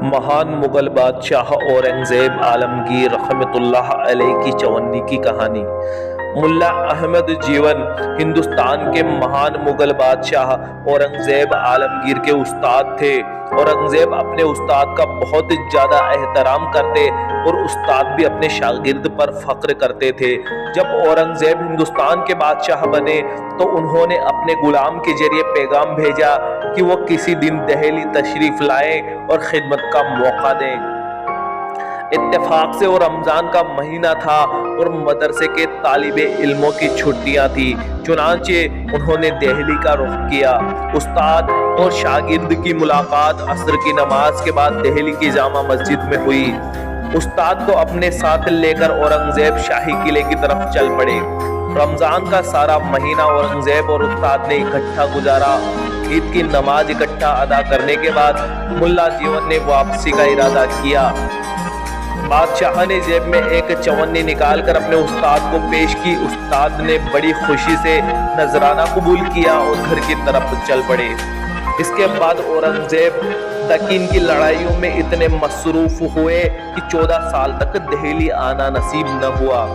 महान मुगल बादशाह औरंगजेब आलमगीर रहमतुल्लाह अलैह की चवन्नी की कहानी। मुल्ला अहमद जीवन हिंदुस्तान के महान मुगल बादशाह औरंगजेब आलमगीर के उस्ताद थे। औरंगजेब अपने उस्ताद का बहुत ज्यादा एहतराम करते और उस्ताद भी अपने शागिर्द पर फख्र करते थे। जब औरंगजेब हिंदुस्तान के बादशाह बने तो उन्होंने अपने गुलाम के जरिए पैगाम भेजा कि वो किसी दिन दिल्ली तशरीफ लाए और खिदमत का मौका दें। इत्तेफाक से वो रमजान का महीना था और मदरसे के तालिबे इल्मों की छुट्टियां थी। चुनांचे उन्होंने दिल्ली का रुख किया। उस्ताद और शागिर्द की मुलाकात असर की नमाज के बाद दिल्ली की जामा मस्जिद में हुई। उस्ताद को अपने साथ लेकर औरंगजेब शाही किले की तरफ चल पड़े। रमजान का सारा महीना औरंगजेब और उस्ताद ने इकट्ठा गुजारा। ईद की नमाज इकट्ठा अदा करने के बाद मुल्ला जीवन ने वापसी का इरादा किया। बादशाह ने जेब में एक चवन्नी निकालकर अपने उस्ताद को पेश की। उस्ताद ने बड़ी खुशी से नजराना कबूल किया और घर की तरफ चल पड़े। इसके बाद औरंगजेब दक्कीन की लड़ाइयों में इतने मसरूफ हुए कि 14 साल तक दिल्ली आना नसीब न हुआ।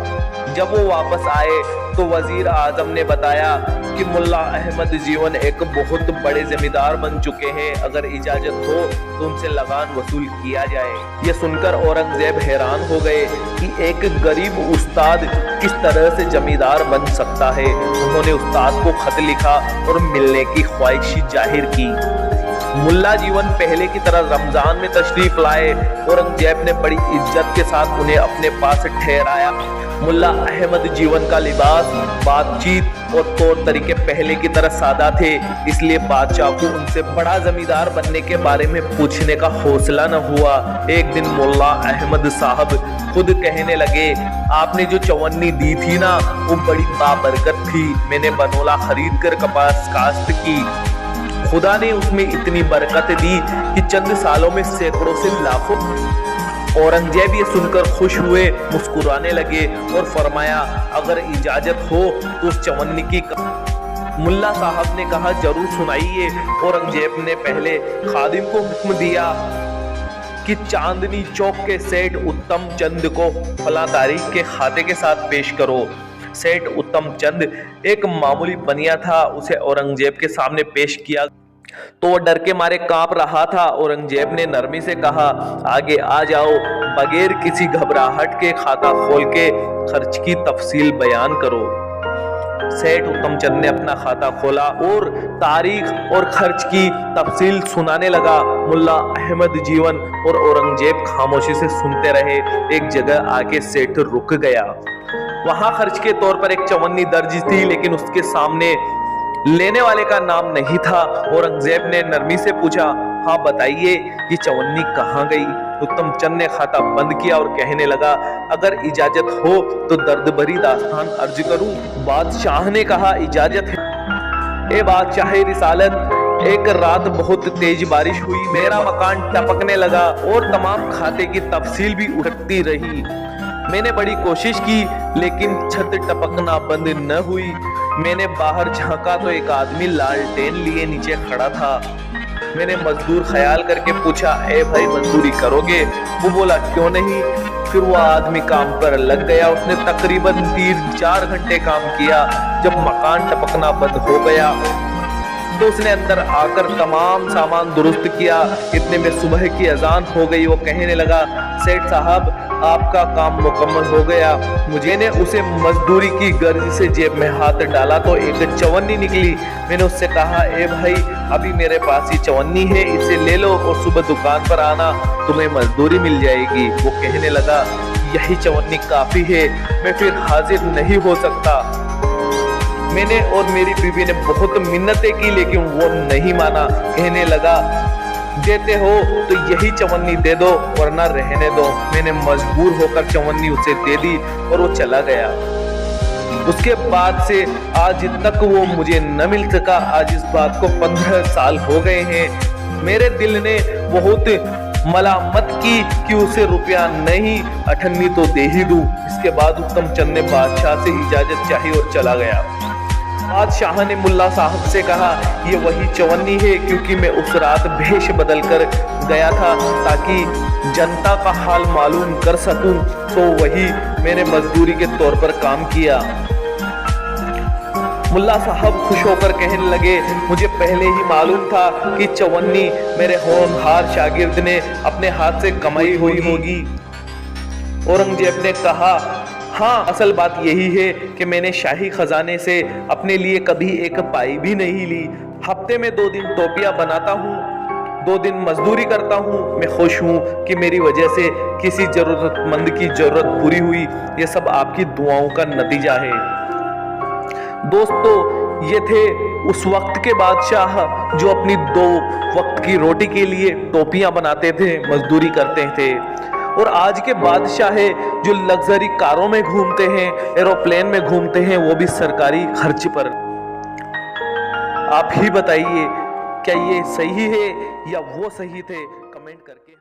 जब वो वापस आए तो वजीर आजम ने बताया कि मुल्ला अहमद जीवन एक बहुत बड़े जमींदार बन चुके हैं, अगर इजाजत हो तो उनसे लगान वसूल किया जाए। ये सुनकर औरंगजेब हैरान हो गए कि एक गरीब उस्ताद किस तरह से जमींदार बन सकता है। उन्होंने उस्ताद को खत लिखा और मिलने की ख्वाहिश जाहिर की। मुल्ला जीवन पहले की तरह रमजान में तशरीफ लाए। औरंगजेब ने बड़ी इज्जत के साथ उन्हें अपने पास ठहराया। मुल्ला अहमद जीवन का लिबास, बातचीत और तौर तरीके पहले की तरह सादा थे, इसलिए बादशाह को उनसे बड़ा जमींदार बनने के बारे में पूछने का हौसला न हुआ। एक दिन मुल्ला अहमद साहब खुद कहने लगे, आपने जो चवन्नी दी थी ना, वो बड़ी बाबरकत थी। मैंने बनोला खरीद कर कपास काश्त की। खुदा ने उसमें इतनी बरकत दी कि चंद सालों में सैकड़ों से लाखों। औरंगजेब ये सुनकर खुश हुए, मुस्कुराने लगे और फरमाया, अगर इजाजत हो तो उस चवन्नी की। मुल्ला साहब ने कहा, जरूर सुनाइए। औरंगजेब ने पहले खादिम को हुक्म दिया कि चांदनी चौक के सेठ उत्तम चंद को फला तारीख के खाते के साथ पेश करो। सेठ उत्तम चंद एक मामूली बनिया था। उसे औरंगजेब के सामने पेश किया तो वो डर के मारे कांप रहा था। औरंगजेब ने नरमी से कहा, आगे आ जाओ, बगैर किसी घबराहट के खाता खोल के खर्च की तफसील बयान करो। सेठ उत्तम चंद ने अपना खाता खोला और तारीख और खर्च की तफसील सुनाने लगा। मुल्ला अहमद जीवन और औरंगजेब खामोशी से सुनते रहे। एक जगह आके सेठ रुक गया। वहां खर्च के तौर पर एक चवन्नी दर्ज थी, लेकिन उसके सामने लेने वाले का नाम नहीं था। औरंगजेब ने नरमी से पूछा, हाँ बताइए, ये चवन्नी कहाँ गई? उत्तम चंद ने खाता बंद किया और कहने लगा, अगर इजाजत हो तो दर्द भरी दास्तान अर्ज करूं। बादशाह ने कहा, इजाजत है। ए बादशाह रिसालत, एक रात बहुत तेज बारिश हुई, मेरा मकान टपकने लगा और तमाम खाते की तफसील भी उठती रही। मैंने बड़ी कोशिश की लेकिन छत टपकना बंद न हुई। मैंने बाहर झांका तो एक आदमी लालटेन लिए नीचे खड़ा था। मैंने मजदूर ख्याल करके पूछा, ए भाई मजदूरी करोगे? वो बोला, क्यों नहीं। फिर वो आदमी काम पर लग गया। उसने तकरीबन 3-4 घंटे काम किया। जब मकान टपकना बंद हो गया तो उसने अंदर आकर तमाम सामान दुरुस्त किया। इतने में सुबह की अजान हो गई। वो कहने लगा, सेठ साहब आपका काम मुकम्मल हो गया। मुझे ने उसे मजदूरी की गर्ज से जेब में हाथ डाला तो एक चवन्नी निकली। मैंने उससे कहा, ए भाई अभी मेरे पास ये चवन्नी है, इसे ले लो और सुबह दुकान पर आना, तुम्हें मजदूरी मिल जाएगी। वो कहने लगा, यही चवन्नी काफी है, मैं फिर हाजिर नहीं हो सकता। मैंने और मेरी बीवी ने बहुत मिन्नतें की लेकिन वो नहीं माना। कहने लगा, देते हो तो यही चवन्नी दे दो वरना रहने दो। मैंने मजबूर होकर चवन्नी उसे दे दी और वो चला गया। उसके बाद से आज तक वो मुझे न मिल सका। आज इस बात को 15 साल हो गए हैं। मेरे दिल ने बहुत मलामत की कि उसे रुपया नहीं, अठन्नी तो दे ही दूं। इसके बाद उत्तम चंद ने बादशाह से इजाजत चाही और चला गया। बादशाह ने मुल्ला साहब से कहा, ये वही चवन्नी है, क्योंकि मैं उस रात भेष बदलकर गया था ताकि जनता का हाल मालूम कर सकूं, तो वही मैंने मजदूरी के तौर पर काम किया। मुल्ला साहब खुश होकर कहने लगे, मुझे पहले ही मालूम था कि चवन्नी मेरे होनहार शागिर्द ने अपने हाथ से कमाई हुई होगी। औरंगजेब ने कहा, हाँ, असल बात यही है कि मैंने शाही खजाने से अपने लिए कभी एक पाई भी नहीं ली। हफ्ते में 2 दिन टोपियां बनाता हूँ, 2 दिन मजदूरी करता हूँ। मैं खुश हूँ कि मेरी वजह से किसी जरूरतमंद की जरूरत पूरी हुई। ये सब आपकी दुआओं का नतीजा है। दोस्तों, ये थे उस वक्त के बादशाह जो अपनी 2 वक्त की रोटी के लिए टोपियां बनाते थे, मजदूरी करते थे। और आज के बादशाह है जो लग्जरी कारों में घूमते हैं, एरोप्लेन में घूमते हैं, वो भी सरकारी खर्च पर। आप ही बताइए, क्या ये सही है या वो सही थे? कमेंट करके